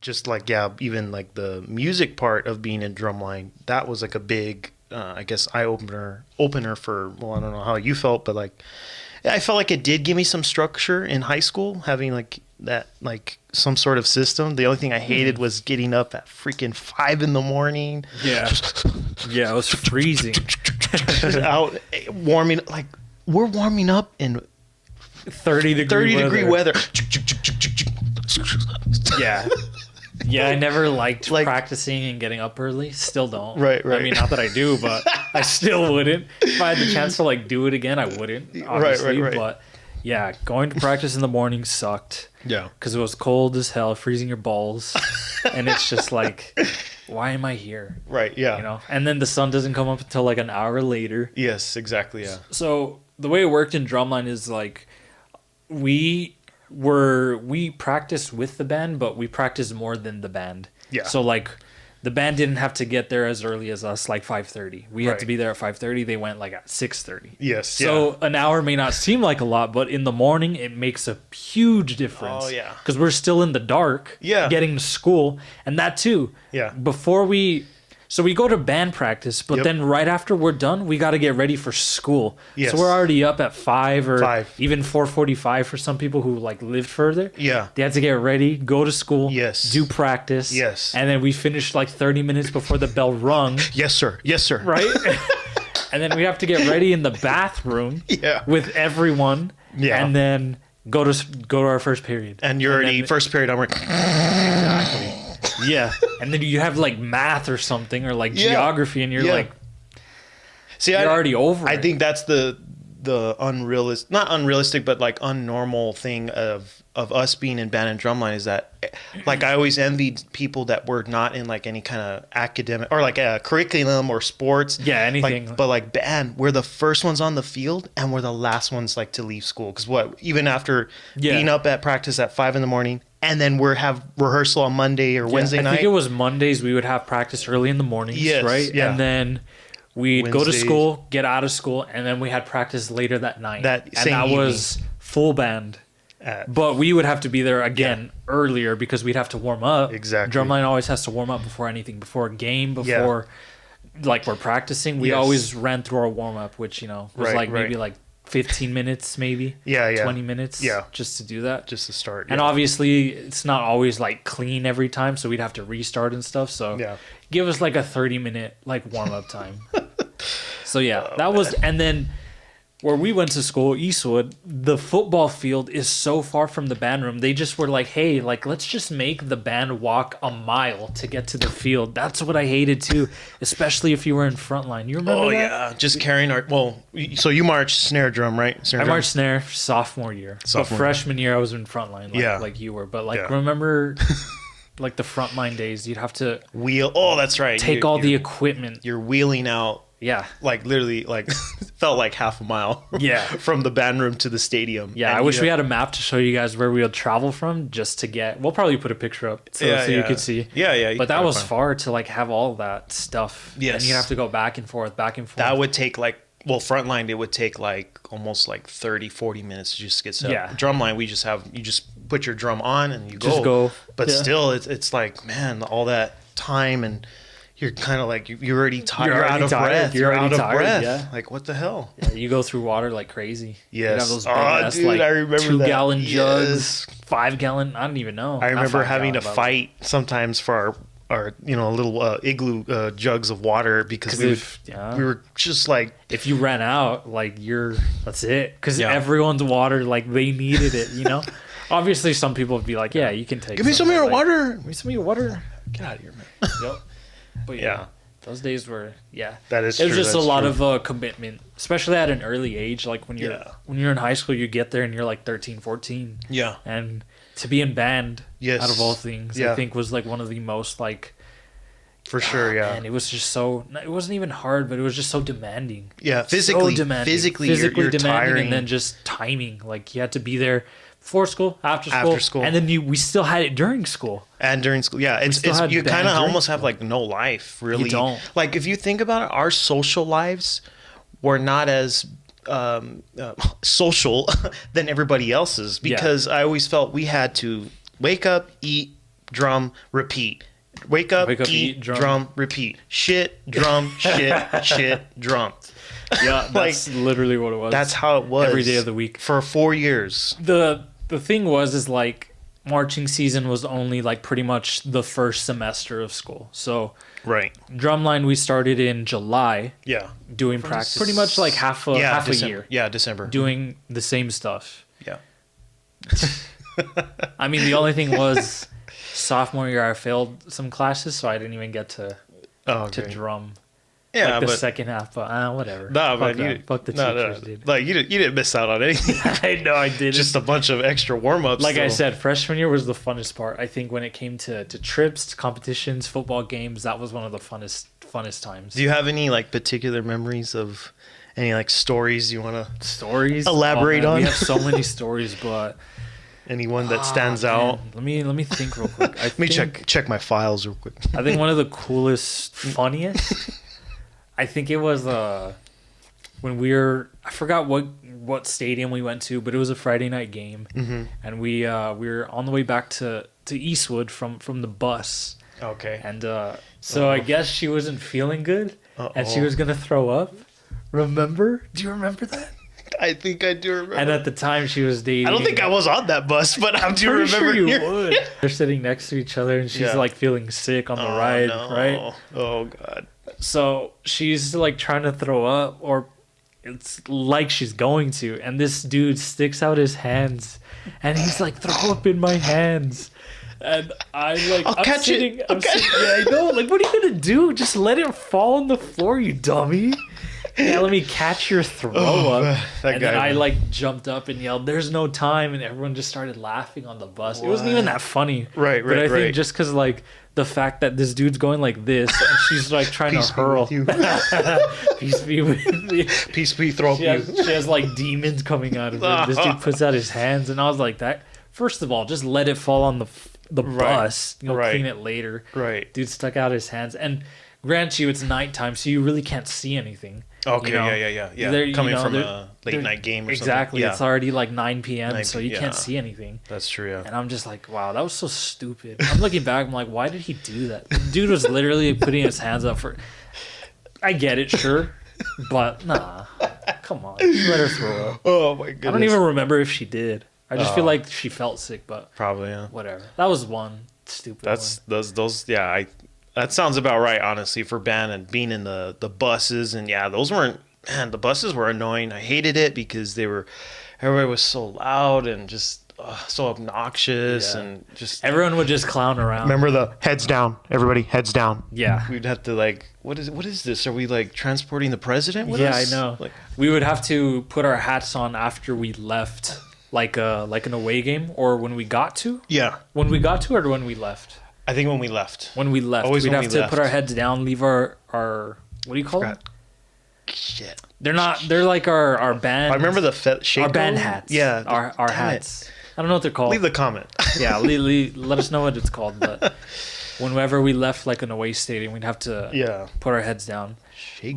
just like, yeah, even like the music part of being in drumline, that was like a big, I guess, opener for, well, I don't know how you felt, but like, I felt like it did give me some structure in high school, having like that, like some sort of system. The only thing I hated was getting up at freaking 5 a.m. Yeah. Yeah, it was freezing. out warming, like we're warming up in 30-degree weather. Yeah. Yeah, I never liked practicing and getting up early. Still don't. Right. I mean, not that I do, but I still wouldn't. If I had the chance to like do it again, I wouldn't. Obviously, Right. But yeah, going to practice in the morning sucked. Yeah. Because it was cold as hell, freezing your balls, and it's just like, why am I here? Right. Yeah. You know. And then the sun doesn't come up until like an hour later. Yes. Exactly. Yeah. So the way it worked in drumline is like we practiced with the band, but we practiced more than the band. Yeah. So like the band didn't have to get there as early as us, like 5:30. We had to Right. be there at 5:30. They went like at 6:30. Yes. So an hour may not seem like a lot, but in the morning it makes a huge difference. Oh, yeah. Because we're still in the dark. Yeah. Getting to school, and that too. Yeah. So we go to band practice, but Yep. then right after we're done, we got to get ready for school. Yes. So we're already up at 5 or 5. even 4:45 for some people who like lived further. Yeah. They had to get ready, go to school, Yes. do practice. Yes. And then we finished like 30 minutes before the bell rung, Yes, sir. Yes, sir. right? And then we have to get ready in the bathroom Yeah. with everyone. Yeah. And then go to our first period. And you're already then- first period. I'm like, Exactly. Yeah. And then you have like math or something or like Yeah. geography, and you're Yeah. like, see, you're already over I it. think that's the unrealistic, not unrealistic, but like unnormal thing of us being in band and drumline is that, like, I always envied people that were not in like any kind of academic or like a curriculum or sports. Yeah, anything. Like, but like band, we're the first ones on the field and we're the last ones like to leave school. Because even after Yeah. being up at practice at 5 a.m. and then we have rehearsal on Monday or Wednesday I night. think it was Mondays we would have practice early in the mornings, Yes, right? yeah. And then we'd go to Wednesdays. school, get out of school, and then we had practice later that night. That and same that evening. was full band. At- But we would have to be there again earlier because we'd have to warm up. Exactly. Drumline always has to warm up before anything, before a game, before like we're practicing. We Yes. always ran through our warm up, which was Right, like maybe right. like 15 minutes, maybe Yeah, 20 minutes, Yeah. just to do that. just to start. And yeah. obviously, it's not always like clean every time, so we'd have to restart and stuff. So Yeah. give us like a 30-minute like warm up time. So yeah, Oh, that was, and then where we went to school, Eastwood, the football field is so far from the band room. They just were like, hey, like let's just make the band walk a mile to get to the field. That's what I hated too, especially if you were in frontline. You remember Oh that? yeah, just carrying our. Well, so you marched snare drum, right? Snare I drum. marched snare sophomore year. Sophomore. But freshman year I was in frontline, Yeah. like you were. But like Yeah. remember like the frontline days, you'd have to Wheel. Oh, that's right. take all the equipment. You're wheeling out Yeah. like literally like felt like half a mile. Yeah. From the band room to the stadium. Yeah, And I wish you we know- had a map to show you guys where we would travel from just to get. We'll probably put a picture up so you could see. Yeah, yeah. But that was far to like have all that stuff. Yes. And you have to go back and forth, back and forth. That would take like, well, frontline, it would take like almost like 30, 40 minutes to just get set Yeah. up. Drumline, you just put your drum on and you Just go. But Yeah. still, it's like, man, all that time and you're kind of like, you're already tired. You're already out of tired. breath. You're You're out already of tired, breath. yeah. Like, what the hell? Yeah, you go through water like crazy. You Yes. have those big Oh, ass, dude, like I remember 2-gallon that. jugs, Yes. 5-gallon. I don't even know. I Not remember 5 having to gallon, but- fight sometimes for our little igloo jugs of water because 'Cause we were just like, if you ran out, like that's it. Because Yeah. everyone's water, like they needed it, you know? Obviously, some people would be like, yeah, you can take give me some of your like, water. Give me some of your water. Get out of here, man. Yep. But Yeah. those days were, That is It was true, just a that's lot true. of commitment, especially at an early age. Like when you're in high school, you get there and you're like 13, 14. Yeah. And to be in band, Yes. out of all things, Yeah. I think was like one of the most like, For sure, yeah. and it was just so, it wasn't even hard, but it was just so demanding. Yeah, physically, so demanding. physically, physically you're demanding, tiring. and then just timing. Like you had to be there before school, after school, and then we still had it during school. And during school, yeah, still had you band kind of during almost have like no life, really. You don't. Like if you think about it, our social lives were not as social than everybody else's because I always felt we had to wake up, eat, drum, repeat. Wake up, eat, drum, repeat. Shit, drum, shit, drum. Yeah, that's literally what it was. That's how it was every day of the week for 4 years. The thing was like marching season was only like pretty much the first semester of school. So right, drumline we started in July. Yeah, doing practice pretty much like half a year. Yeah, December doing the same stuff. Yeah. I mean, the only thing was sophomore year I failed some classes, so I didn't even get to drum. Yeah, like the second half, but whatever. No, fuck man, fuck the teachers, dude. Like you didn't miss out on anything. I know I did. Just a bunch of extra warm ups. Like I said, freshman year was the funnest part. I think when it came to trips, to competitions, football games, that was one of the funnest times. Do you have any like particular memories of any like stories you want to elaborate on? We have so many stories, but anyone that stands out? Let me think real quick. Let me check my files real quick. I think one of the coolest, funniest. I think it was when I forgot what stadium we went to, but it was a Friday night game, and we were on the way back to Eastwood from the bus. Okay. And so I guess she wasn't feeling good, and she was gonna throw up. Remember? Do you remember that? I think I do remember. And at the time, she was dating. I don't think I was on that bus, but I do remember. Sure you would. They're sitting next to each other, and she's like feeling sick on the ride, right? Oh God. So she's like trying to throw up, or it's like she's going to, and this dude sticks out his hands, and he's like, "Throw up in my hands." And I'm catch it. Yeah, I know. Like, what are you gonna do? Just let it fall on the floor, you dummy. Yeah, let me catch your throw up. And then I like jumped up and yelled, "There's no time!" And everyone just started laughing on the bus. What? It wasn't even that funny, right? But I think just because like the fact that this dude's going like this and she's like trying to hurl. Peace be with you. Peace be throw up. She has like demons coming out of her. This dude puts out his hands, and I was like, that. First of all, just let it fall on the bus. Clean it later. Right. Dude stuck out his hands, and grant you, it's nighttime, so you really can't see anything. Okay, yeah. Coming from a late night game or something. Exactly. Yeah. It's already like 9 p.m., so you can't see anything. That's true, yeah. And I'm just like, wow, that was so stupid. I'm looking back, I'm like, why did he do that? The dude was literally putting his hands up for... I get it, sure, but nah. Come on. Just let her throw up. Oh, my goodness. I don't even remember if she did. I just feel like she felt sick, but... Probably, yeah. Whatever. That was one stupid one. Those that sounds about right, honestly, for band and being in the buses. And yeah, the buses were annoying. I hated it because everybody was so loud and just so obnoxious and just. Everyone would just clown around. Remember the heads down, everybody, heads down. Yeah. We'd have to like, what is this? Are we like transporting the president with us? Yeah, I know. Like, we would have to put our hats on after we left, like an away game, or when we got to. Yeah. When we got to, or when we left. I think when we left. When we left, Always we'd when have we to left. put our heads down, leave our what do you call them? Shit. They're not. They're like our band. I remember the shape. Our band hats. Yeah. Our hats. I don't know what they're called. Leave the comment. Yeah, let us know what it's called. But whenever we left like an away stadium, we'd have to put our heads down.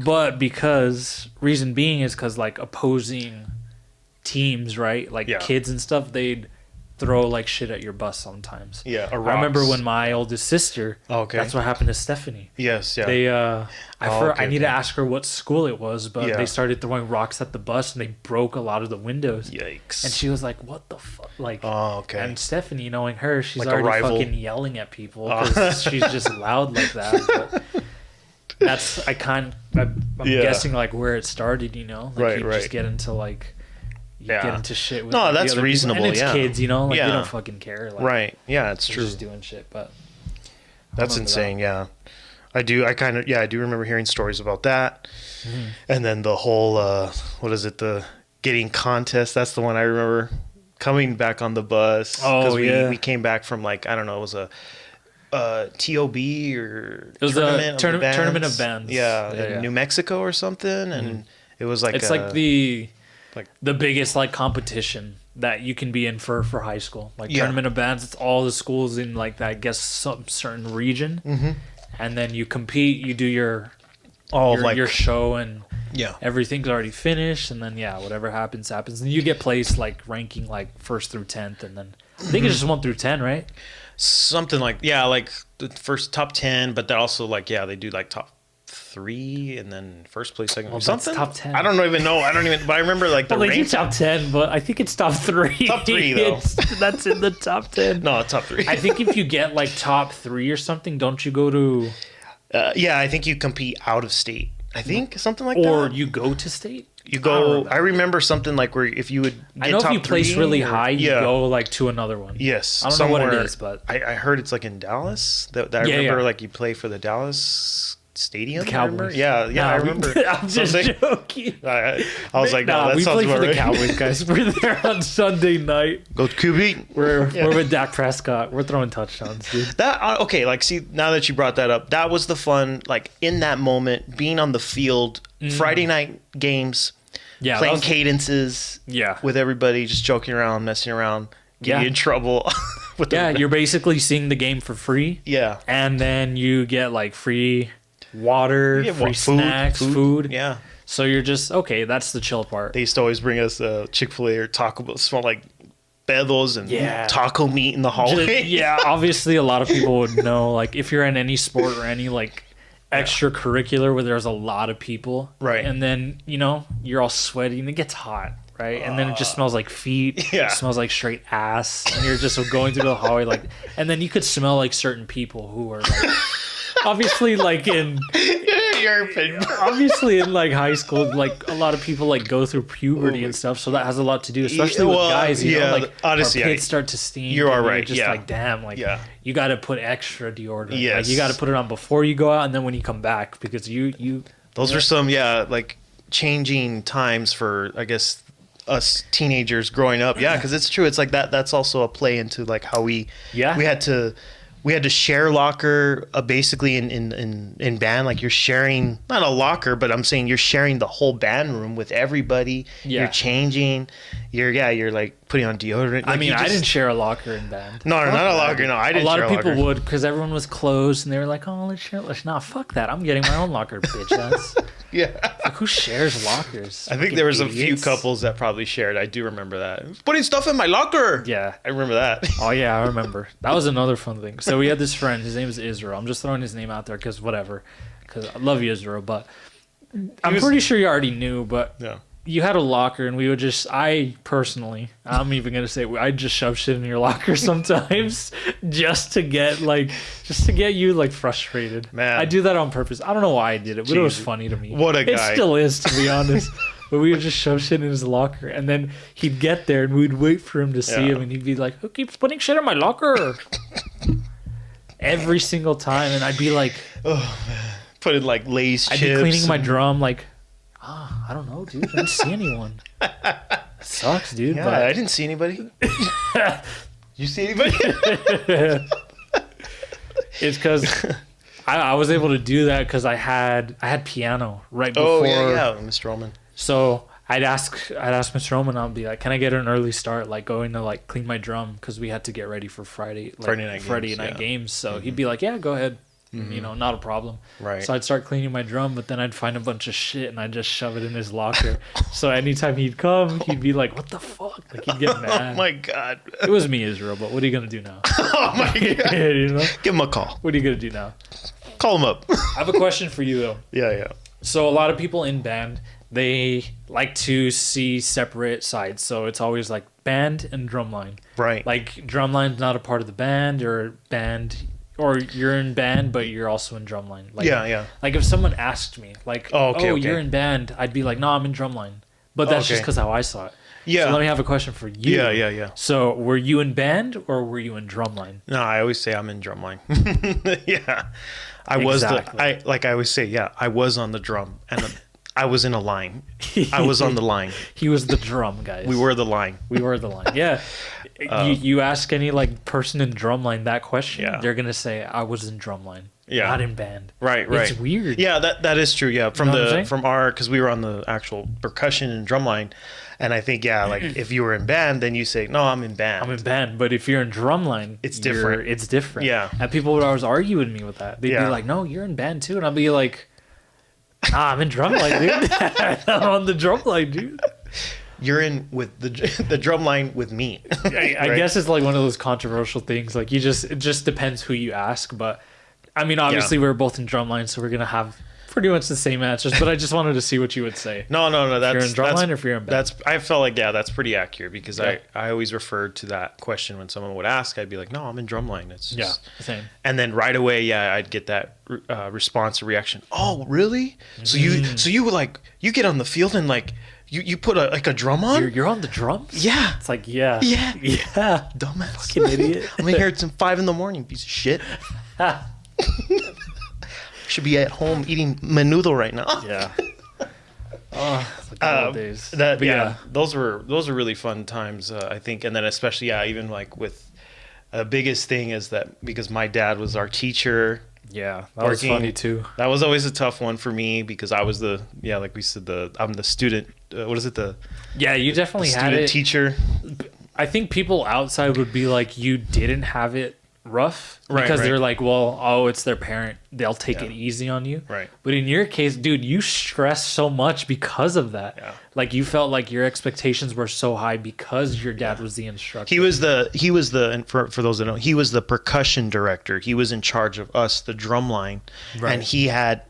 But reason being is because like opposing teams, right? Like kids and stuff, they'd throw like shit at your bus sometimes. Yeah, I remember when my oldest sister. Okay. That's what happened to Stephanie. Yes, yeah. They I need to ask her what school it was, but they started throwing rocks at the bus and they broke a lot of the windows. Yikes. And she was like, "What the fuck?" Like, oh, okay. And Stephanie, knowing her, she's like already fucking yelling at people because she's just loud like that. But I'm guessing like where it started, you know? Like you just get into like get into shit with that's reasonable. And it's kids, you know, like you don't fucking care. Like, right. Yeah, it's true. Just doing shit, but that's insane. Yeah, I do. I do remember hearing stories about that. Mm-hmm. And then the whole what is it? The getting contest. That's the one I remember coming back on the bus. Oh we came back from like I don't know. It was a TOB or it was a tournament of bands. Yeah, in New Mexico or something, and it was like it's like the biggest like competition that you can be in for high school, like tournament of bands. It's all the schools in like that, I guess some certain region, and then you compete. You do your show and everything's already finished, and then whatever happens, and you get placed like ranking like 1st through 10th, and then I think it's just 1 through 10, right? something like, yeah, like the first top 10, but they also like, yeah, they do like top 3 and then first place, second, Well, that's something. top 10. I don't even know. I don't even. But I remember like the Well, they do rank. top 10, but I think it's top 3. Top 3 though. That's in the top 10. No, top 3. I think if you get like top 3 or something, don't you go to, Yeah, I think you compete out of state. I think something like or that. you go to state? You I go. don't I remember something like where if you would. Get I know if top you place 3 really or- high, you yeah. go like to another one. Yes, I don't know what it somewhere- is, but I heard it's like in Dallas. That I Yeah, remember yeah. like you play for the Dallas Stadium. the I remember. Cowboys. Yeah, Nah, I we- remember. I'm just Something. joking. I was like, no, that we sounds play for about the right. Cowboys, guys. We're there on Sunday night. Go QB. We're with Dak Prescott. We're throwing touchdowns, dude. That okay? Like, see, now that you brought that up, that was the fun. Like in that moment, being on the field, Friday night games, Yeah, that playing was- cadences yeah. with everybody, just joking around, messing around, getting Yeah. you in trouble. with Yeah, the, you're basically seeing the game for free, yeah. and then you get like free water, Yeah, free well, snacks, food. Yeah, So you're just okay. That's the chill part. they used to always bring us Chick-fil-A or Taco Bell. Smell like Beatles and Yeah. taco meat in the hallway. Yeah, obviously a lot of people would know. Like if you're in any sport or any like extracurricular where there's a lot of people, Right. And then you're all sweaty and it gets hot, right? And then it just smells like feet. Yeah. It smells like straight ass, and you're just going through the hallway like. And then you could smell like certain people who are like, obviously like in. Obviously in like high school, like a lot of people like go through puberty and stuff, so that has a lot to do, especially with well, guys. You yeah, know, like honestly, our pits start to steam. you are and you're right, Just yeah. like damn, like Yeah. you got to put extra deodorant. Like, Yes. you got to put it on before you go out, and then when you come back, because you. Those are some, like changing times for, I guess, us teenagers growing up. Yeah, because it's true. It's like that. That's also a play into like how we Yeah. we had to share locker basically in band. Like you're sharing not a locker, but I'm saying you're sharing the whole band room with everybody. Yeah. You're changing. You're like putting on deodorant. I Like, mean, you I just- didn't share a locker in band. No, not a locker. No, I A didn't. lot share of people locker. would because everyone was closed, and they were like, "Oh, let's share." Nah, fuck that. I'm getting my own locker, bitch ass. Yeah. Like, who shares lockers? I think Fucking there was a few idiots. couples that probably shared. I do remember that. Putting stuff in my locker. Yeah. I remember that. Oh yeah, I remember. That was another fun thing. So we had this friend. His name is Israel. I'm just throwing his name out there because whatever. Because I love you, Israel. But I'm was- pretty sure you already knew. But Yeah. you had a locker, and we would just. I personally, I'm even gonna say, I just shove shit in your locker sometimes, just to get you like frustrated. Man. I do that on purpose. I don't know why I did it, but it was Jeez. funny to me. What a It guy. still is, to be honest. But we would just shove shit in his locker, and then he'd get there, and we'd wait for him to see Yeah. him, and he'd be like, "Who keeps putting shit in my locker?" Every single time, and I'd be like, Put in like Lay's I'd chips. be cleaning my and- drum, like, I don't know, dude. I didn't see anyone. It sucks, dude. Yeah, but I didn't see anybody. You see anybody? it's because I was able to do that because I had piano right before. Oh yeah, Mr. Roman. So I'd ask Mr. Roman, I'll be like, can I get an early start, like going to like clean my drum because we had to get ready for Friday Friday night games, games. So he'd be like, yeah, go ahead. Not a problem. Right. So I'd start cleaning my drum, but then I'd find a bunch of shit and I'd just shove it in his locker. So anytime he'd come, he'd be like, what the fuck? Like he'd get mad. Oh my god. It was me, Israel, but what are you gonna do now? Oh my god. You know? Give him a call. What are you gonna do now? Call him up. I have a question for you though. Yeah. So a lot of people in band, they like to see separate sides. So it's always like band and drumline. Right. Like drumline's not a part of the band, or you're in band but you're also in drumline. Like, yeah. Like if someone asked me, like, Okay. you're in band, I'd be like, no, I'm in drumline. But that's just Okay. because how I saw it. Yeah. So let me have a question for you. Yeah. So were you in band or were you in drumline? No, I always say I'm in drumline. Yeah. I was Exactly. I always say, yeah, I was on the drum and I was in a line. I was on the line. He was the drum, guys. We were the line. We were the line. Yeah. You ask any like person in drumline that question, Yeah. they're gonna say I was in drumline, Yeah. not in band. Right. It's weird. Yeah, that is true. Yeah, know what I'm saying? from our, because we were on the actual percussion and drumline, and I think like if you were in band, then you say no, I'm in band. I'm in band, but if you're in drumline, It's different. It's different. Yeah. And people would always argue with me with that. They'd be Yeah. like, "No, you're in band too," and I'd be like, "Nah, I'm in drumline, dude. I'm on the drumline, dude." You're in with the drum line with me. I Right? guess it's like one of those controversial things. Like it just depends who you ask. But I mean, obviously we're both in drumline, so we're gonna have pretty much the same answers. But I just wanted to see what you would say. No. If you're in drumline or if you're in band. That's. I felt like that's pretty accurate because Yeah. I always referred to that question when someone would ask. I'd be like, no, I'm in drumline. It's just, same. And then right away, I'd get that response or reaction. Oh, really? So you like you get on the field and like you put a drum on? You're on the drums? Yeah. It's like yeah. Dumbass. Fucking idiot. I'm in here at 5 a.m, piece of shit. Should be at home eating menudo right now. Yeah. Oh, it's like the old days. That But yeah, those were really fun times, I think, and then especially even like with the biggest thing is that because my dad was our teacher. Yeah, that was Working- funny too. That was always a tough one for me because I was like we said, I'm the student. What is it? The Yeah, you definitely had student it. teacher. I think people outside would be like, you didn't have it rough Right, because right. they're like, well, oh, it's their parent. They'll take Yeah. it easy on you. Right. But in your case, dude, you stressed so much because of that. Yeah. Like you felt like your expectations were so high because your dad was the instructor. He was the and for those that know, he was the percussion director. He was in charge of us, the drum line, Right. and he had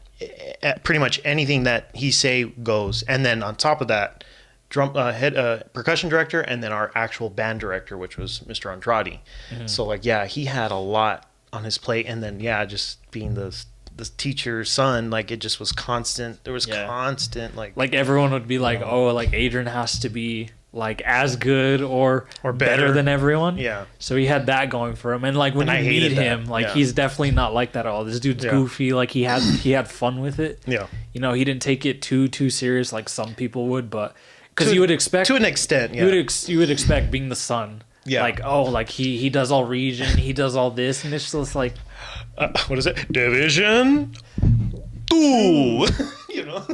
pretty much anything that he say goes. And then on top of that, percussion director, and then our actual band director, which was Mr. Andrade. Mm-hmm. So like he had a lot on his plate, and then just being the teacher's son, like it just was constant. There was Yeah. constant like everyone would be like, oh, like Adrian has to be like as good or better better. than everyone. Yeah. So he had that going for him, and like when And I you meet hated that. him, like Yeah. he's definitely not like that at all. This dude's Yeah. goofy. Like he had fun with it. Yeah. You know, he didn't take it too serious like some people would, but because you would expect to an extent. you Yeah. you would expect being the son. Yeah. Like like he does all region, he does all this, and it's just like What is it? Division 2. You know,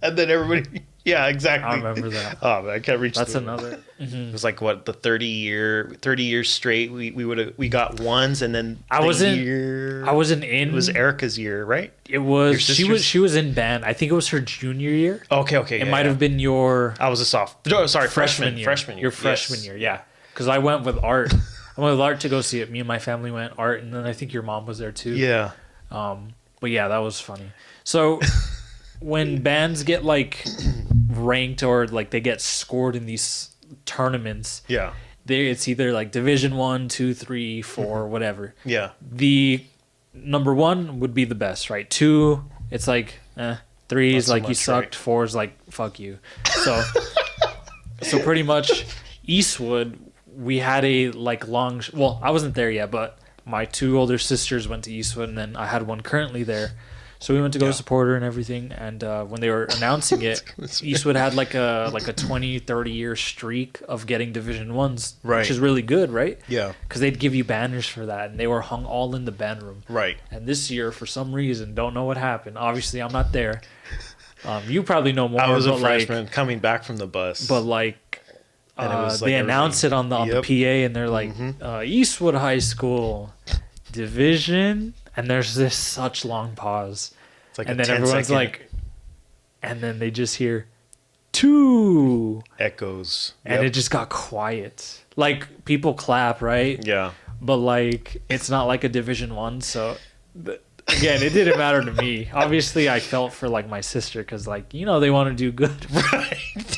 and then everybody. Yeah, exactly. I remember that. Oh, man, I can't reach. That's the, another. It was like what the 30 years straight. We got ones, and then I the wasn't year- I wasn't in. It was Erica's year, right? It was Your she was in band. I think it was her junior year. Okay. It might have been your I was a freshman freshman year. Freshman year. Your freshman Yes. year, yeah. Because I went with Art. I went with Art to go see it. Me and my family went. Art, and then I think your mom was there too. Yeah. But yeah, that was funny. So when bands get like ranked or like they get scored in these tournaments, Yeah. it's either like Division 1, 2, 3, 4, whatever. Yeah. The number 1 would be the best, right? 2, it's like 3 is Not so like you much, sucked. right? 4 is like fuck you. So so pretty much Eastwood, we had a like long. Well, I wasn't there yet, but my 2 older sisters went to Eastwood, and then I had one currently there. So we went to go support her and everything. And when they were announcing it, Eastwood had like a 20, 30 year streak of getting Division 1s, Right. which is really good, right? Yeah. Because they'd give you banners for that, and they were hung all in the band room. Right. And this year, for some reason, don't know what happened. Obviously, I'm not there. You probably know more. I was a but, like- freshman coming back from the bus. but like, And it was, like, they announce it on the Yep. PA, and they're like, Eastwood High School Division, and there's this such long pause, it's like and a then 10 everyone's second like, and then they just hear 2, echoes. and Yep. it just got quiet. Like people clap, right? Yeah. But like it's not like a Division 1, so again, it didn't matter to me. Obviously, I felt for like my sister because like they want to do good, Right.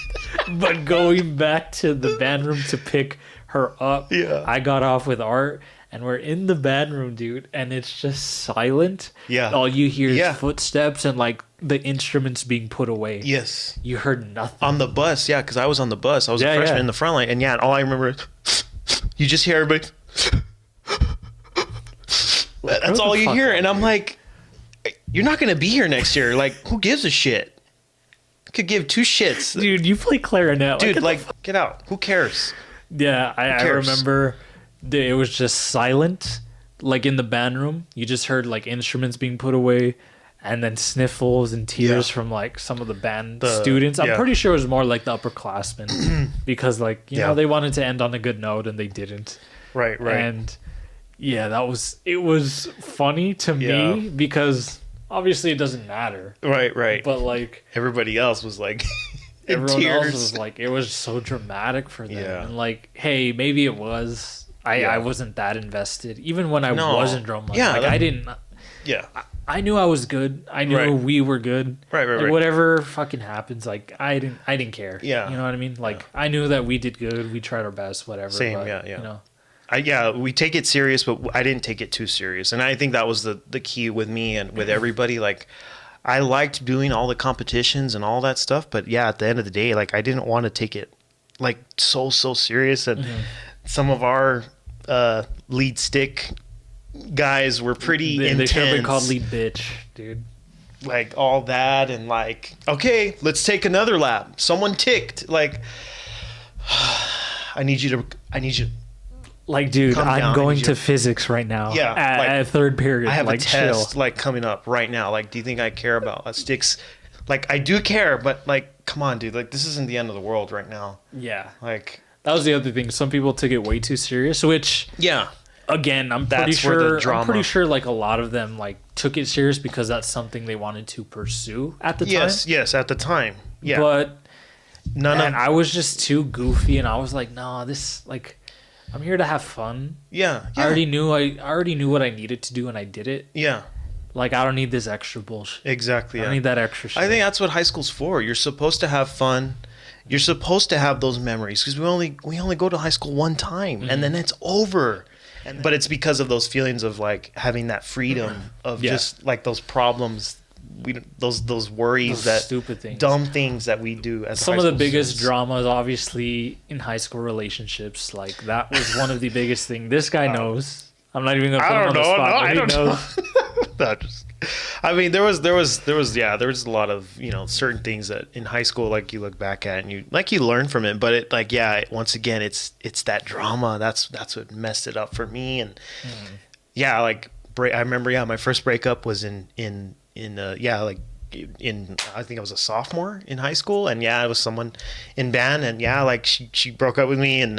but going back to the band room to pick her up, Yeah. I got off with Art, and we're in the band room, dude, and it's just silent. Yeah. All you hear is Yeah. footsteps and like the instruments being put away. Yes. You heard nothing. On the bus, yeah, because I was on the bus. I was Yeah, a freshman yeah. in the front line, and all I remember is you just hear everybody. That's all you hear, and I'm like, you're not gonna be here next year. Like, who gives a shit? Could give 2 shits, Dude, you play clarinet. dude. Like, get out. Who cares? Yeah, I cares? remember it was just silent, like in the band room. You just heard like instruments being put away, and then sniffles and tears Yeah. from like some of the band The- students. I'm yeah. pretty sure it was more like the upperclassmen because like you Yeah. know they wanted to end on a good note and they didn't. Right, right. And yeah, it was funny to Yeah. me because obviously it doesn't matter, right, right. but like Everybody else was like, In everyone else tears. was like, it was so dramatic for them. Yeah. And like, hey, maybe it was. I wasn't that invested. Even when I No. was in drumline. Yeah, Like, that- I didn't. Yeah. I knew I was good. I knew Right. we were good. Right, Like, right. whatever fucking happens, like I didn't care. Yeah. You know what I mean? Like I knew that we did good. We tried our best. Whatever. Same, But, yeah. You know. We take it serious, but I didn't take it too serious. And I think that was the key with me and with everybody. Like, I liked doing all the competitions and all that stuff, but yeah, at the end of the day, like, I didn't want to take it like so serious. And some of our lead stick guys were pretty They intense. should have been called lead bitch, dude. Like all that, and like, okay, let's take another lap. Someone ticked. Like, I need you to. Like, dude, Calm I'm down, going and to physics right now. Yeah, At, like, at third period. I have like, a test chill. like coming up right now. Like, do you think I care about sticks? Like, I do care, but like, come on, dude. Like, this isn't the end of the world right now. Yeah. Like, That was the other thing. Some people took it way too serious, which yeah, again, I'm pretty That's where the sure drama- I'm pretty sure like a lot of them like took it serious because that's something they wanted to pursue at the yes, time. yes. At the time, yeah. But None man, of I was just too goofy and I was like, nah, this like I'm here to have fun. yeah, I already knew what I needed to do and I did it. yeah, Like I don't need this extra bullshit. exactly. I Yeah. don't need that extra shit. I think that's what high school's for. You're supposed to have fun. You're supposed to have those memories because we only go to high school one time and then it's over. But it's because of those feelings of like having that freedom of Yeah. just like those problems, those worries, Those that stupid things. dumb things that we do as Some high of the school biggest students. dramas obviously in high school relationships. Like that was one of the biggest things. This guy knows. I'm not even gonna put him on the spot. But he knows. No, I mean, there was a lot of certain things that in high school like you look back at and you learn from it, but it like once again it's that drama that's what messed it up for me. And I remember my first breakup was in I think I was a sophomore in high school, and it was someone in band, and like she broke up with me, and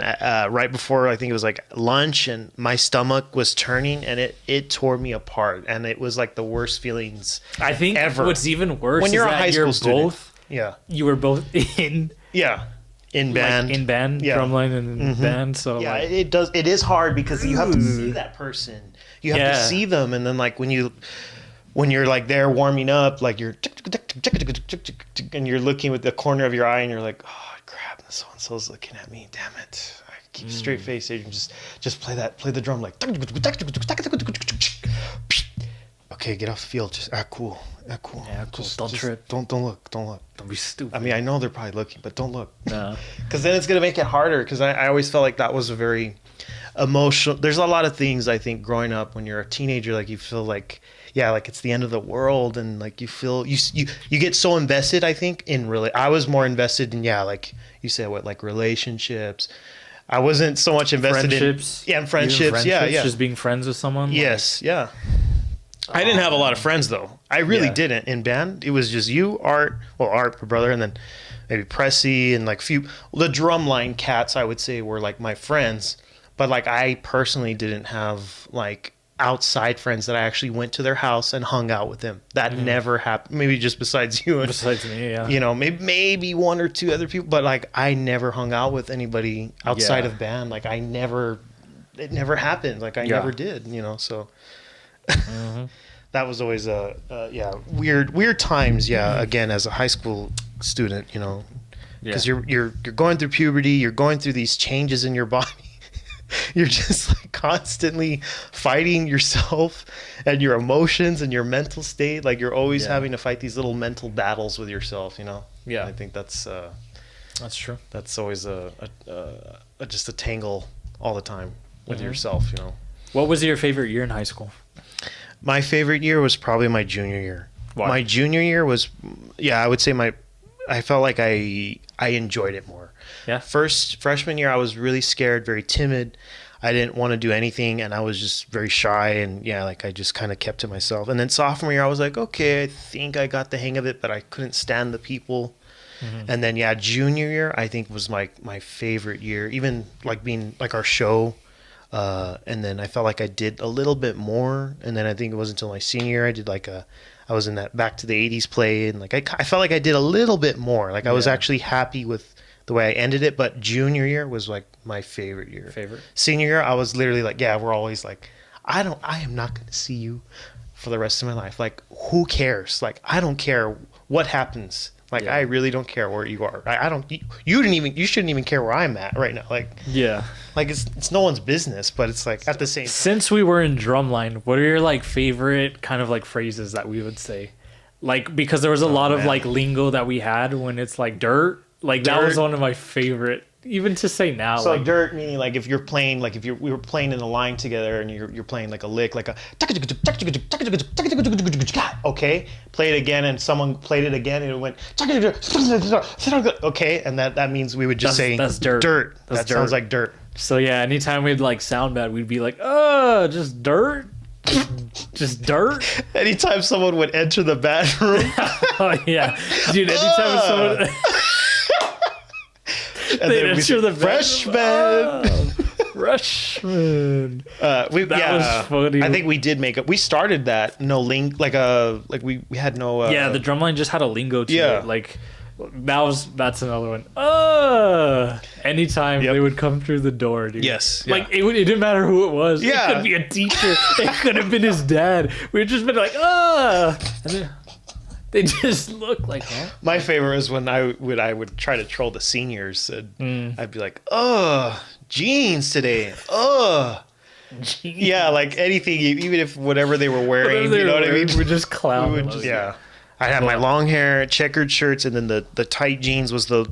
right before I think it was like lunch, and my stomach was turning, and it tore me apart, and it was like the worst feelings I think ever. what's even worse When you're is a that high school student. You you were both in band. like, in band, Yeah. drumline and in band. So Yeah, like, it is hard because you have to see that person. You have to Yeah. see them, and then like when you're like there warming up, like you're and you're looking with the corner of your eye, and you're like, oh crap, so and so's looking at me. Damn it! I keep a straight face, Adrian. Just play the drum like. Okay, get off the field. Just cool. Yeah, cool. Just- Don't just trip. Don't look. Don't look. don't be stupid. I mean, I know they're probably looking, but don't look. Nah. Because then it's going to make it harder. Because I always felt like that was a very emotional. There's a lot of things I think growing up when you're a teenager, like you feel like, like it's the end of the world, and like you feel you get so invested. I think I was more invested in like you said like relationships. I wasn't so much invested Friendships. in Even friendships. Yeah. Just being friends with someone. like, Yes, yeah. I didn't have a lot of friends though. I really Yeah. didn't in band. It was just you, Art, my brother, and then maybe Pressy and like the drumline cats. I would say were like my friends, but like I personally didn't have like outside friends that I actually went to their house and hung out with them. That never happened. Maybe just besides you and Besides me, yeah. maybe one or two other people, but like I never hung out with anybody outside Yeah. of band. Like it never happened. Like I Yeah. never did. So. That was always weird times. Again, as a high school student, because you're going through puberty, you're going through these changes in your body. You're just like constantly fighting yourself and your emotions and your mental state. Like you're always Yeah. having to fight these little mental battles with yourself. Yeah. I think that's true. that's always just a tangle all the time with Mhm. yourself. What was your favorite year in high school? My favorite year was probably my junior year. Why? My junior year was, I would say I felt like I enjoyed it more. Yeah. Freshman year, I was really scared, very timid. I didn't want to do anything, and I was just very shy, and I just kind of kept to myself. And then sophomore year, I was like, okay, I think I got the hang of it, but I couldn't stand the people. Mm-hmm. And then junior year, I think was my favorite year. Even like being like our show, And then I felt like I did a little bit more. And then I think it wasn't until my senior year I did I was in that Back to the 80s play. And like, I felt like I did a little bit more. Like I was actually happy with the way I ended it. But junior year was like my favorite year. Senior year, I was literally like, yeah, we're always like, I am not going to see you for the rest of my life. Like, who cares? Like, I don't care what happens. Like, I really don't care where you are. I don't, you shouldn't even care where I'm at right now. Like, like it's no one's business, but it's like at the same time. Since we were in drumline, what are your like favorite kind of like phrases that we would say? Like, because there was a lot of like lingo that we had when it's like dirt. Like that was one of my favorite, even to say now. So like dirt meaning like if you're playing, like if we were playing in a line together and you're playing like a lick, like a okay, play it again, and someone played it again and it went okay, and that means we would just say that's dirt. That sounds like dirt. So yeah, anytime we'd like sound bad, we'd be like, just dirt. Just dirt. Anytime someone would enter the bathroom. Oh yeah, dude. Anytime someone. And then enter the freshman. Freshman. That was funny. I think we did make it. We started that we had no. Yeah, the drumline just had a lingo to it. Like that's another one. Anytime they would come through the door, dude. Yes. Like it didn't matter who it was. Yeah. It could be a teacher. It could have been his dad. We'd just been like, and then they just look like, huh? My favorite is when I would try to troll the seniors. And I'd be like, jeans today. Yeah, like anything, even if whatever they were wearing, you know what I mean? We just clown. I had my long hair, checkered shirts, and then the tight jeans was the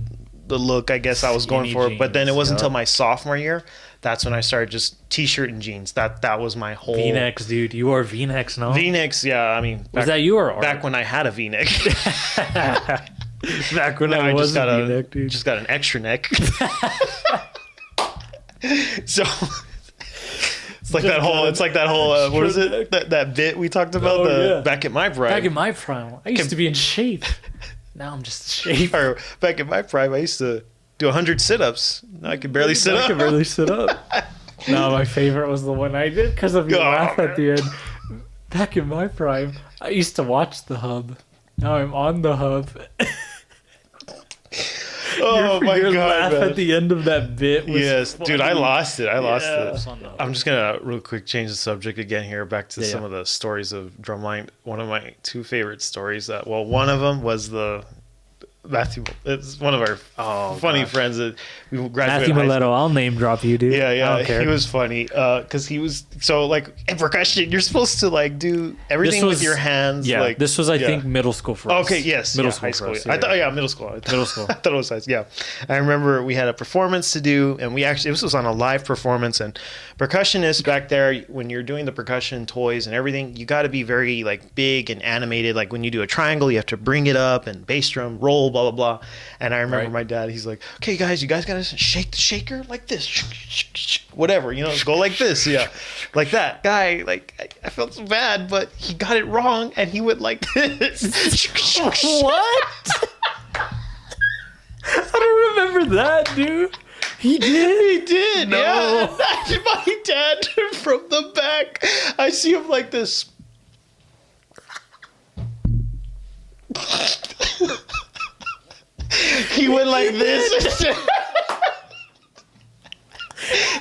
look I guess I was going for. But then it wasn't until my sophomore year that's when I started just t-shirt and jeans. That was my whole V-necks, dude. You wore V-necks, no? V-necks, yeah. I mean, was that you or Art? Back when I had a V-neck? Back when I was a V-neck, dude. Just got an extra neck. So it's like that whole what is it? That bit we talked about back at my prime. Back in my prime, I used to be in shape. Now I'm just shape. Or back in my prime, I used to do 100 sit-ups. Now I can barely sit up. I can barely sit up. No, my favorite was the one I did because of your laugh at the end. Back in my prime, I used to watch the Hub. Now I'm on the Hub. Oh my god! Laugh man. At the end of that bit was funny. Dude, I lost it. I'm just gonna real quick change the subject again here, back to some of the stories of drumline. One of my two favorite stories. One of them was the Matthew. It's one of our funny friends that we graduated. Matthew Mileto. I'll name drop you, dude. Yeah. I don't care. He was funny because he was so like in percussion. You're supposed to like do everything with your hands. Yeah, like, this was I think middle school for us. Okay, yes, middle school high school. For us, I thought middle school. Middle school. I thought it was high school. Yeah, I remember we had a performance to do, and this was on a live performance. And percussionists back there, when you're doing the percussion toys and everything, you got to be very like big and animated. Like when you do a triangle, you have to bring it up and bass drum, roll, blah blah blah. And I remember my dad, he's like, okay, guys, you guys got to shake the shaker like this. Whatever, go like this. Yeah. Like that. Guy, like, I felt so bad, but he got it wrong and he went like this. What? I don't remember that, dude. He did? He did. No. Yeah. My dad from the back, I see him like this. He went like this.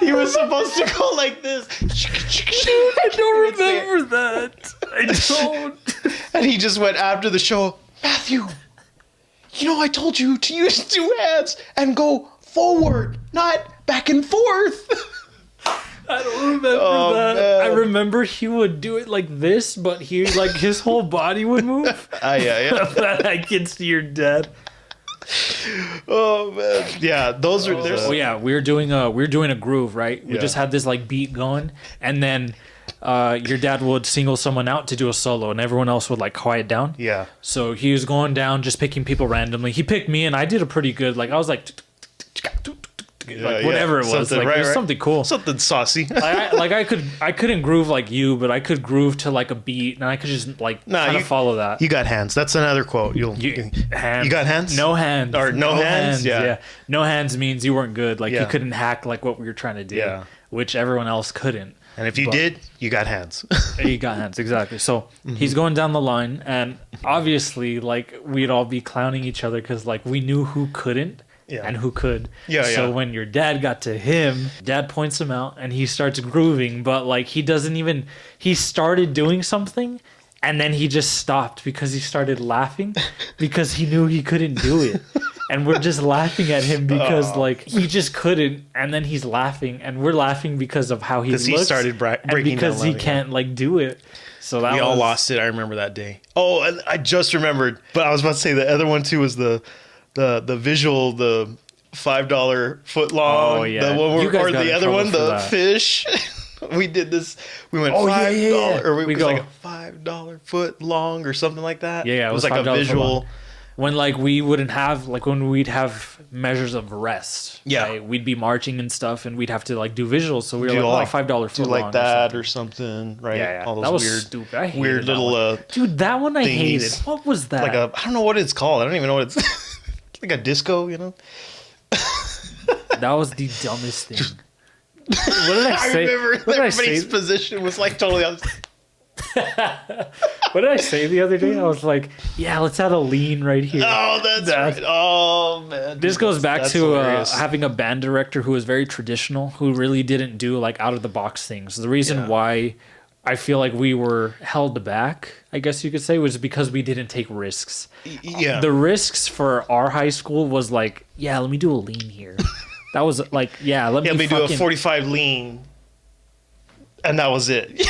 He was supposed to go like this. I don't remember that. I don't. And he just went after the show, Matthew, I told you to use two hands and go forward, not back and forth. I don't remember that. Man. I remember he would do it like this, but his whole body would move. Yeah. I can see your dad. Oh man, yeah, those are. We were doing a groove, right? We just had this like beat going, and then your dad would single someone out to do a solo, and everyone else would like quiet down. Yeah. So he was going down, just picking people randomly. He picked me, and I did a pretty good. Like I was like. Whatever it was, like it was something cool, something saucy. I couldn't groove like you, but I could groove to like a beat, and I could just like kind of follow that. You got hands. That's another quote. You got hands? No hands. Or no hands? Yeah. No hands means you weren't good. Like you couldn't hack like what we were trying to do. Yeah. which everyone else couldn't. And if you But- did, you got hands. He got hands, exactly. So he's going down the line, and obviously, like, we'd all be clowning each other because, like, we knew who couldn't Yeah. and who could. Yeah, So yeah. when your dad got to him, dad points him out, and he starts grooving, but, like, he doesn't even. He started doing something, and then he just stopped because he started laughing because he knew he couldn't do it. And we're just laughing at him because, like, he just couldn't. And then he's laughing, and we're laughing because of how he looks. Because he started and breaking because down he laughing, can't, like, do it. So that We all was- lost it. I remember that day. Oh, and I just remembered. But I was about to say the other one too was the visual, the $5 foot long. Oh, yeah. The one You guys or got the in other trouble one, for the that. fish. We did this. We went Oh, $5, yeah. or We it was go- like a $5 foot long or something like that. Yeah, it was like a $5 foot visual. long. When, like, we wouldn't have, like, when we'd have measures of rest. Yeah. right? We'd be marching and stuff, and we'd have to, like, do visuals. So we were Do like, like- $5 Do foot like long that or or something, right? Yeah, yeah. All those That was weird, stupid. I hated weird that little one. Dude, that one I hated. thingies. What was that? like a I don't know what it's called. I don't even know what it's. It's like a disco, you know. That was the dumbest thing. What did I I say? remember What did I everybody's say? position was like totally on. What did I say the other day? I was like, "Yeah, let's add a lean right here." Oh, that's right. Oh man, This goes back That's to hilarious. having a band director who was very traditional, who really didn't do like out of the box things. The reason Yeah. why I feel like we were held back, I guess you could say, was because we didn't take risks. Yeah, The risks for our high school was like, yeah, let me do a lean here. That was like, yeah, let yeah. me We do a fucking, 45 lean, and that was it.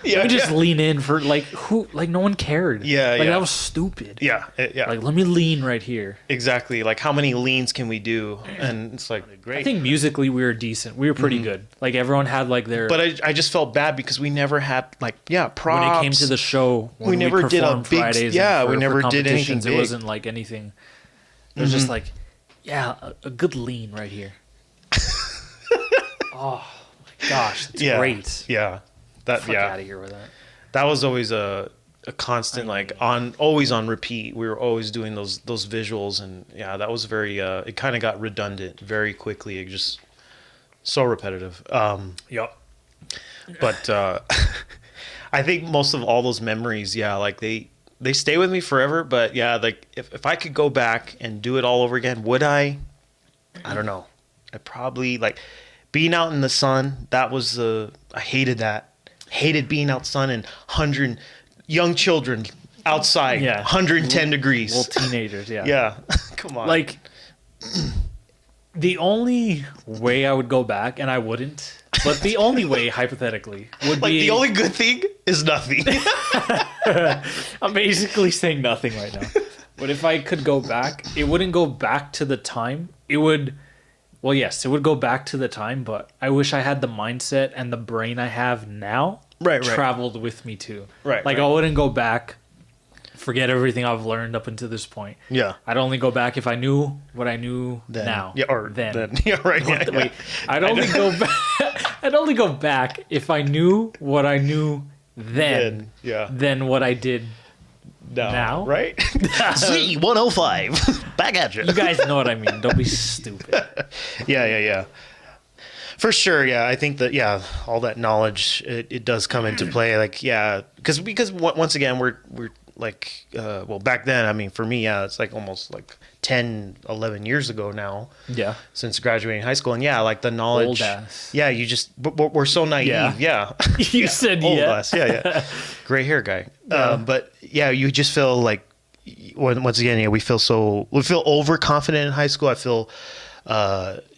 Yeah, let me just yeah. lean in for like who, like no one cared. Yeah, like yeah. that was stupid. Yeah, yeah, Like let me lean right here. exactly. Like how many leans can we do? And it's like I great. think musically we were decent. We were pretty good. Like everyone had like their. But I just felt bad because we never had like props. when it came to the show, when we never did a performed big- Fridays yeah, and we never did anything competitions, It big. wasn't like anything. It was just like, yeah, a good lean right here. Oh my gosh, it's yeah, great. Yeah, that Fuck yeah. out of here with that. That was always a constant like always on repeat. We were always doing those visuals, and yeah, that was very it kind of got redundant very quickly. It just so repetitive. Yep. But I think most of all those memories, yeah, like they stay with me forever. But yeah, like if I could go back and do it all over again, would I? I don't know. I probably like being out in the sun. That was I hated that. Hated being out sun and 100 young children outside, Yeah. 110 degrees. Well, teenagers, yeah. Yeah, come on. Like, the only way I would go back, and I wouldn't, but the only way, hypothetically, would like be. the only good thing is nothing. I'm basically saying nothing right now. But if I could go back, it wouldn't go back to the time. It would. Well, yes, it would go back to the time, but I wish I had the mindset and the brain I have now Right. traveled with me too. Right, Like, right. I wouldn't go back, forget everything I've learned up until this point. Yeah. I'd only go back if I knew what I knew Then. now. Yeah, or then. Yeah, right. Yeah, yeah. Wait, I'd only go back. I'd only go back if I knew what I knew then, Yeah. than what I did. Now? Right? Z105. Back at you. You guys know what I mean. Don't be stupid. Yeah. For sure, yeah. I think that all that knowledge it does come into play. Like, yeah, because once again we're like well back then. I mean, for me, yeah, it's like almost like 10, 11 years ago now Yeah. since graduating high school, and yeah, like the knowledge. Old ass. Yeah, you just we're so naive. Yeah. Yeah. You said Old yeah. ass. Yeah. Gray hair guy. Yeah. But yeah, you just feel like once again, yeah, we feel overconfident in high school. I feel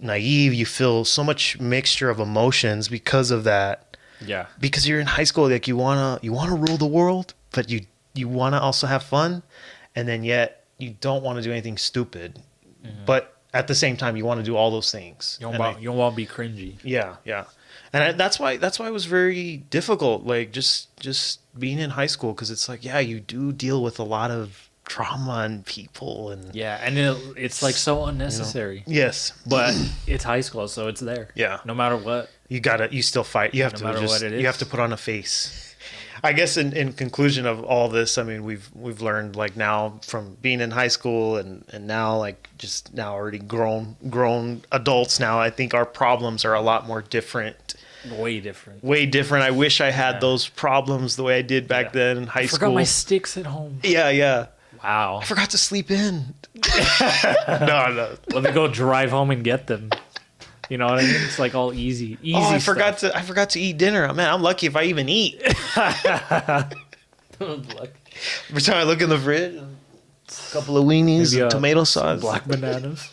naive. You feel so much mixture of emotions because of that. Yeah. Because you're in high school, like you wanna rule the world, but you wanna also have fun, and then yet you don't want to do anything stupid, but at the same time you want to do all those things. You And don't want to be cringy. yeah, and that's why it was very difficult. Like just being in high school, because it's like you do deal with a lot of trauma and people and Yeah, and it's like so unnecessary. yes, But it's high school, so it's there. Yeah. No matter what. you still fight. You have No to matter just what it you is. have to put on a face. I guess in conclusion of all this, I mean, we've learned like now from being in high school and now like just now already grown adults now. I think our problems are a lot more different. Way different. Way different. I wish I had Yeah. those problems the way I did back then in high I school. forgot my sticks at home. Yeah. Wow. I forgot to sleep in. No. Let me go drive home and get them. You know what I mean? It's like all easy. Easy. Oh, I stuff. forgot to eat dinner. Man, I'm lucky if I even eat. Every time I look in the fridge, a couple of weenies, Maybe, and tomato some sauce. black bananas.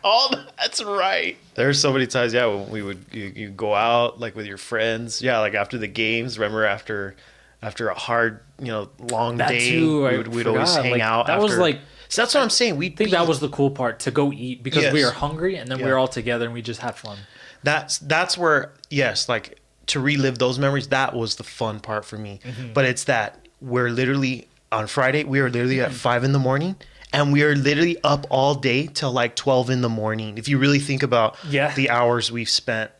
Oh, that's right. There's so many times, yeah, when we would you go out like with your friends, yeah, like after the games. Remember after a hard, long That day, too, I we'd always forgot. hang Like, out. that was after. like- So that's what I'm saying. I think that was the cool part, to go eat, because we Yes. were hungry and then we Yeah. were all together and we just had fun. That's where, yes, like to relive those memories, that was the fun part for me. Mm-hmm. But it's that we're literally on Friday, we are literally at 5 a.m. and we are literally up all day till like 12 a.m. If you really think about Yeah. the hours we've spent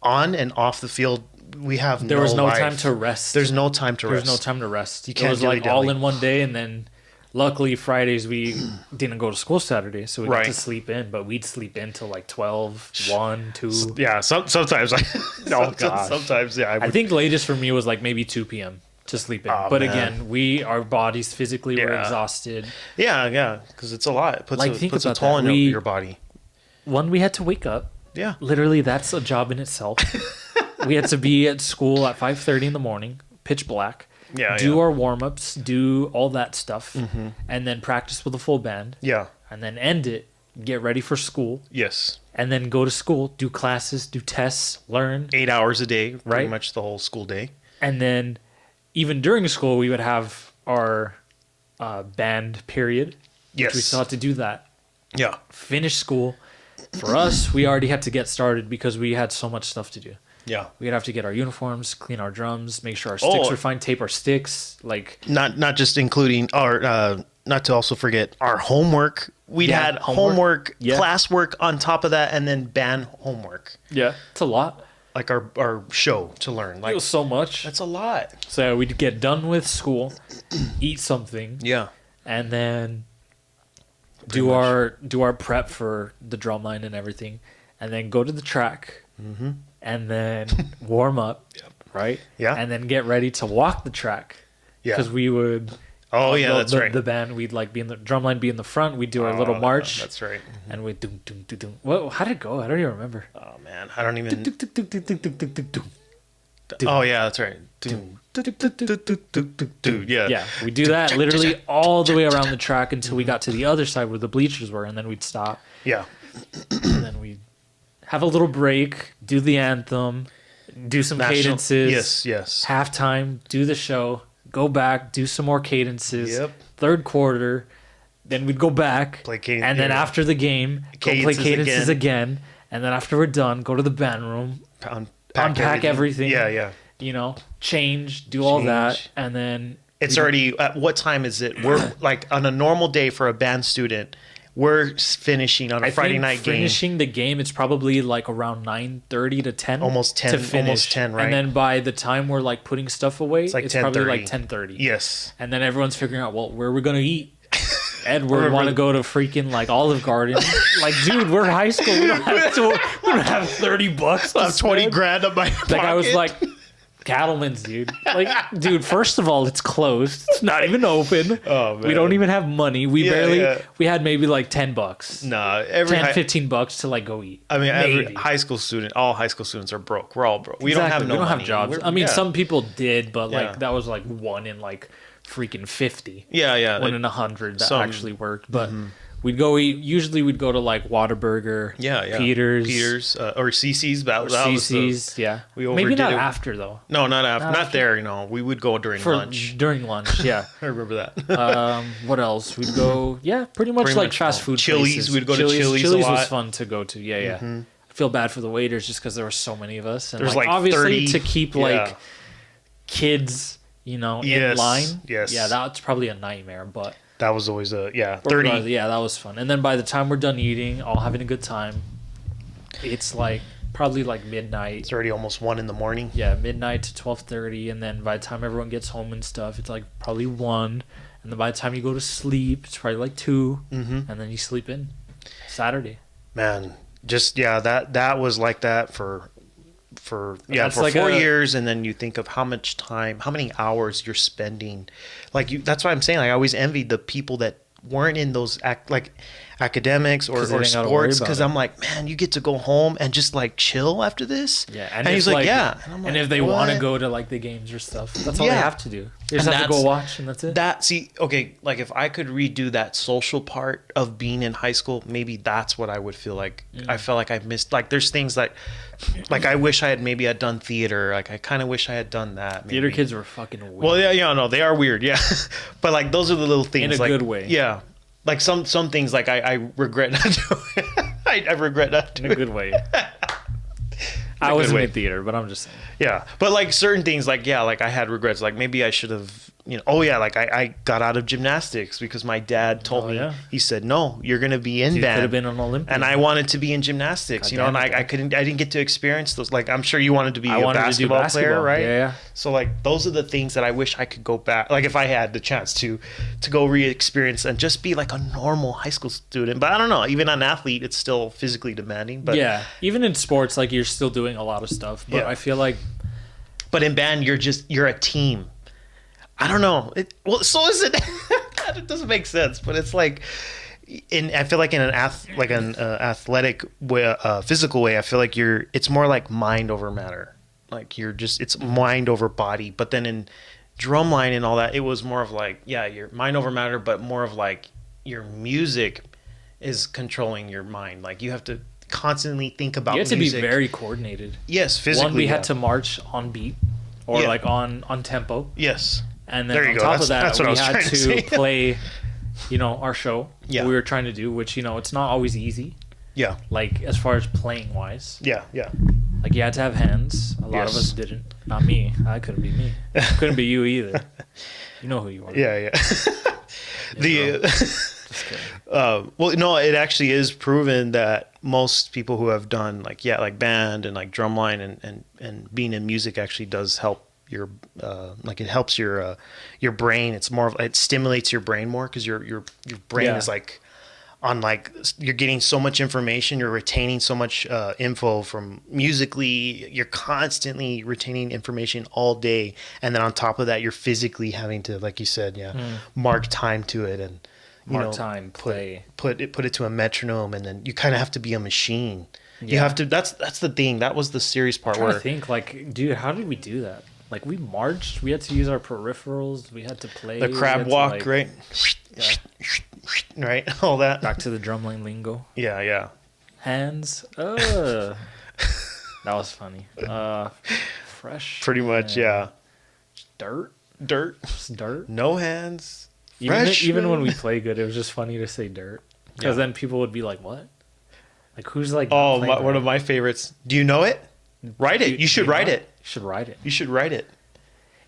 on and off the field, we have There was no life. time to rest. There's no time to There's rest. no time to rest. You It can't was like dilly-dally. all in one day, and then luckily Fridays we didn't go to school Saturday, so we got Right. to sleep in, but we'd sleep in till like 12, 1, 2. Yeah, sometimes. God. Sometimes, yeah. I think latest for me was like maybe 2 p.m. to sleep in. Oh, but man. again, our bodies physically were Yeah. exhausted. yeah, because it's a lot. It puts Like, a, think puts a about toll that. on We- your body. One, we had to wake up. Yeah. Literally, that's a job in itself. We had to be at school at 5:30 in the morning, pitch black. Yeah, do yeah. Mm-hmm. our warm-ups, do all that stuff, and then practice with a full band, Yeah. and then end it, get ready for school, Yes. and then go to school, do classes, do tests, learn, 8 hours a day, pretty Right. much the whole school day. and then even during school we would have our band period. Yes. Which we still had to do that. Yeah. Finish school. For us, we already had to get started because we had so much stuff to do. Yeah. We'd have to get our uniforms, clean our drums, make sure our sticks Oh. are fine, tape our sticks. Like, Not just including our not to also forget our homework. We Yeah, had homework. homework, Yeah. classwork on top of that, and then band homework. yeah, it's a lot. Like our show to learn. It Like was so much. that's a lot. So we'd get done with school, eat something, Yeah. and then Pretty do much. our prep for the drum line and everything, and then go to the track, and then warm up, right? Yeah. And then get ready to walk the track. Yeah. Because we would. Oh yeah, that's right. The band, we'd like be in the drum line, be in the front. We'd do our little Oh, march, That's right. and we'd doom doom doom doom. What? How did it go? I don't even remember. Oh man, I don't even. Doom, doom, doom, doom, doom, doom, doom, doom. Oh yeah, that's right. Dude, yeah. Yeah, we do that literally all the way around the track until we got to the other side where the bleachers were, and then we'd stop, Yeah. and then we'd have a little break, do the anthem, do some National- cadences. Yes. Halftime, do the show, go back, do some more cadences. Yep. Third quarter, then we'd go back, Play cadence- and then yeah. after the game, go play Cadences cadences again, and then after we're done, go to the band room, unpack everything. Yeah. change, do all that, Change. and then It's already at what time is it? We're like on a normal day for a band student, we're finishing on a I Friday think night game. finishing the game, it's probably like around 9:30 to 10. Almost 10, to finish. almost 10, right? And then by the time we're like putting stuff away, it's, like probably 10:30. like 10:30. Yes. And then everyone's figuring out, well, where are we gonna eat? Edward Remember- want to go to freaking like Olive Garden. Like, dude, we're high school. We don't have $30. I have 20 spend. grand on my pocket. Like, I was like, Cattleman's, dude. Like, dude, first of all, it's closed. It's not even open. Oh, We don't man. even have money. We Yeah, barely, yeah. we had maybe like $10. Nah, every 10, high, $15 to like go eat. I mean, every Maybe. high school student, all high school students are broke. We're all broke. We don't have Exactly. no We don't money. have jobs. We're- I mean, yeah. some people did, but like Yeah. that was like one in like freaking 50. Yeah. One in 100 that some- actually worked. But we'd go eat. Usually we'd go to like Whataburger, Yeah. Peters, or CC's. or That was the- CC's. Yeah, we maybe overdid not it. after though. No, not after. Not Not after. there. We would go during For lunch. during lunch, yeah. I remember that. What else? We'd go, yeah, pretty much Pretty like much fast all. food Chili's, places. we'd go to Chili's a Chili's was lot. fun to go to. Yeah. I feel bad for the waiters just because there were so many of us, and There's like, like obviously 30, to keep yeah. like kids, in Yes, line. yes. Yeah, that's probably a nightmare, but That was always 30. yeah, that was fun. And then by the time we're done eating, all having a good time, it's like probably like midnight. It's already almost 1 in the morning. Yeah, midnight to 12:30, and then by the time everyone gets home and stuff, it's like probably 1, and then by the time you go to sleep, it's probably like 2, Mm-hmm. and then you sleep in Saturday. Man, just that was like that for That's for like 4 years, and then you think of how much time, how many hours you're spending. Like that's why I'm saying, like, I always envied the people that weren't in those academics or 'Cause they didn't gotta worry sports, about because it. I'm like, man, you get to go home and just like chill after this. Yeah, and if, he's like, yeah, and, I'm and like, if they want to what? go to like the games or stuff, that's all Yeah. they have to do. They just And have to go that's- watch, and that's it. That see, okay, like if I could redo that social part of being in high school, maybe that's what I would feel like. I felt like I missed. Like there's things like I wish I had done theater. Like I kind of wish I had done that. Maybe. Theater kids were fucking weird. Well, yeah, no, they are weird, yeah. But like those are the little things, In a like, good way. Yeah, like some things, like I regret not doing. I regret not in doing. a good way. I good wasn't way. in theater, but I'm just saying. Yeah, but like certain things, like yeah, like I had regrets. Like maybe I should have, oh yeah, like I got out of gymnastics because my dad told Oh, me, yeah. he said, no, you're gonna be in You could band. have been an Olympian. And I wanted to be in gymnastics, God and damn it, I didn't get to experience those. Like I'm sure you wanted to be I a wanted to do basketball player, basketball. right? Yeah. So like those are the things that I wish I could go back. Like if I had the chance to go re-experience and just be like a normal high school student. But I don't know. Even an athlete, it's still physically demanding. But Yeah, even in sports, like you're still doing a lot of stuff. But Yeah. I feel like But in band, you're a team. I don't know. So is it? It doesn't make sense. But it's like, I feel like in an athletic way, physical way, I feel like it's more like mind over matter. Like it's mind over body. But then in drumline and all that, it was more of like, yeah, your mind over matter, but more of like your music is controlling your mind. Like you have to constantly think about you have to music. be very coordinated. Yes, physically. One, we yeah. had to march on beat or Yeah. like on tempo. Yes. And then There you on go. top That's- of that, that's what I we was had trying to to say. play, our show. Yeah. What we were trying to do, which, it's not always easy. Yeah. Like, as far as playing wise. Yeah. Yeah. Like, you had to have hands. A lot of Yes. us didn't. Not me. I couldn't be me. Couldn't be you either. You know who you are. Yeah. Yeah. Just kidding. Well, no, it actually is proven that most people who have done like band and like drumline and being in music actually does help your it helps your brain. It's more of, it stimulates your brain more because your brain Yeah. is like on, like, you're getting so much information, you're retaining so much info from musically, you're constantly retaining information all day, and then on top of that you're physically having to, like you said, mark time to it, and Mark time, play. put it to a metronome, and then you kind of have to be a machine. You Yeah. have to. That's the thing. That was the serious part I'm trying where to think, like, dude, how did we do that? Like, we marched. We had to use our peripherals. We had to play. the we crab had to, walk, like, right? Yeah. Right, all that. Back to the drumline lingo. Yeah. Hands. That was funny. Fresh. Pretty much, and yeah. Dirt. Dirt, Just dirt. no hands. Even when we Freshman. play good, it was just funny to say dirt, because Yeah. then people would be like, "What? Like, who's like?" Oh, not playing one right? of my favorites. Do you know it? Write it. You should write know? it. You should write it. You should write it.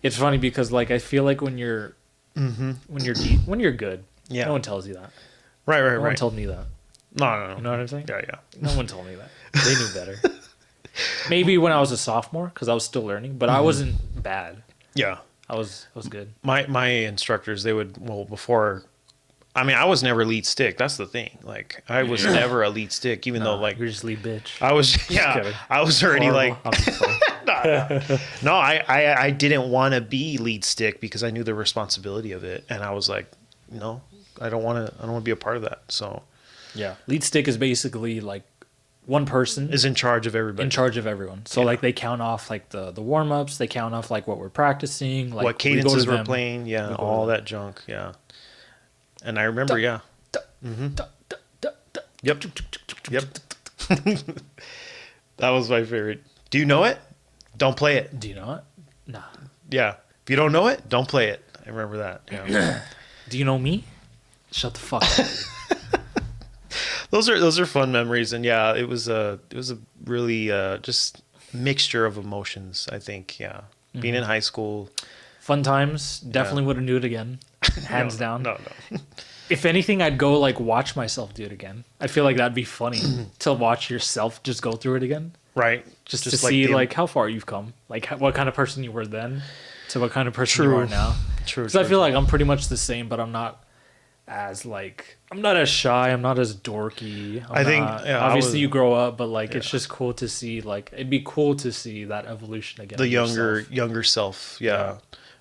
It's funny because, like, I feel like when you're when you're deep, when you're good, Yeah. no one tells you that. Right. No one told me that. No. You know what I'm saying? Yeah. No one told me that. They knew better. Maybe when I was a sophomore, because I was still learning, but I wasn't bad. Yeah. I was good. My instructors, they would, before, I mean, I was never lead stick. That's the thing. Like, I was never a lead stick, even though, like, you're just lead bitch. I was, kidding. I was already Horrible. like, I'm just playing. no, I didn't want to be lead stick because I knew the responsibility of it, and I was like, no, I don't want to be a part of that. So, Yeah, lead stick is basically like one person is in charge of everybody. in charge of everyone. So like they count off like the warm ups, they count off like what we're practicing, like What we go to cadences we're them. playing, yeah, We go to all them. that junk, yeah. And I remember, yeah. Yep. Yep. That was my favorite. Do you know it? Don't play it. Do you know it? Nah. Yeah. If you don't know it, don't play it. I remember that. Yeah. Do you know me? Shut the fuck up. those are fun memories, and yeah, it was a really just mixture of emotions, I think. Yeah. Being in high school. Fun times. Definitely would have do it again. Hands down. No. If anything, I'd go like watch myself do it again. I feel like that'd be funny to watch yourself just go through it again. Right. just to see the- like how far you've come, like what kind of person you were then to what kind of person you True. are now. True. Because I feel like I'm pretty much the same, but I'm not as like I'm not as shy. I'm not as dorky. I think, yeah, I obviously was- you grow up, but like it's Yeah. just cool to see. Like it'd be cool to see that evolution again. the of yourself. younger self. Yeah, Yeah.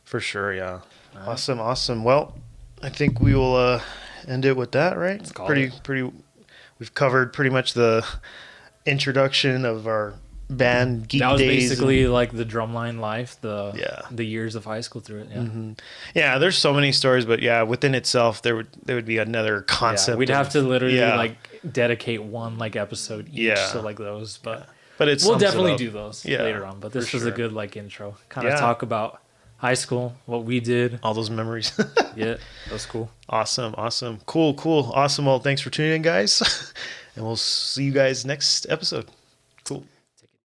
for sure. Yeah. Alright. Awesome. Well, I think we will end it with that, right? Let's call pretty it. pretty. We've covered pretty much the introduction of our band geek That was days. basically like the drumline life, Yeah. the years of high school through it. Yeah. Yeah, there's so many stories, but yeah, within itself, there would be another concept. Yeah, we'd of- have to literally yeah. like dedicate one like episode each Yeah. to like those, but But it's we'll definitely do those Yeah, later on. But this for was a sure. good like intro, kind of Yeah. talk about high school, what we did. all those memories. Yeah, that was cool. Awesome. Cool. Awesome. Well, thanks for tuning in, guys, and we'll see you guys next episode.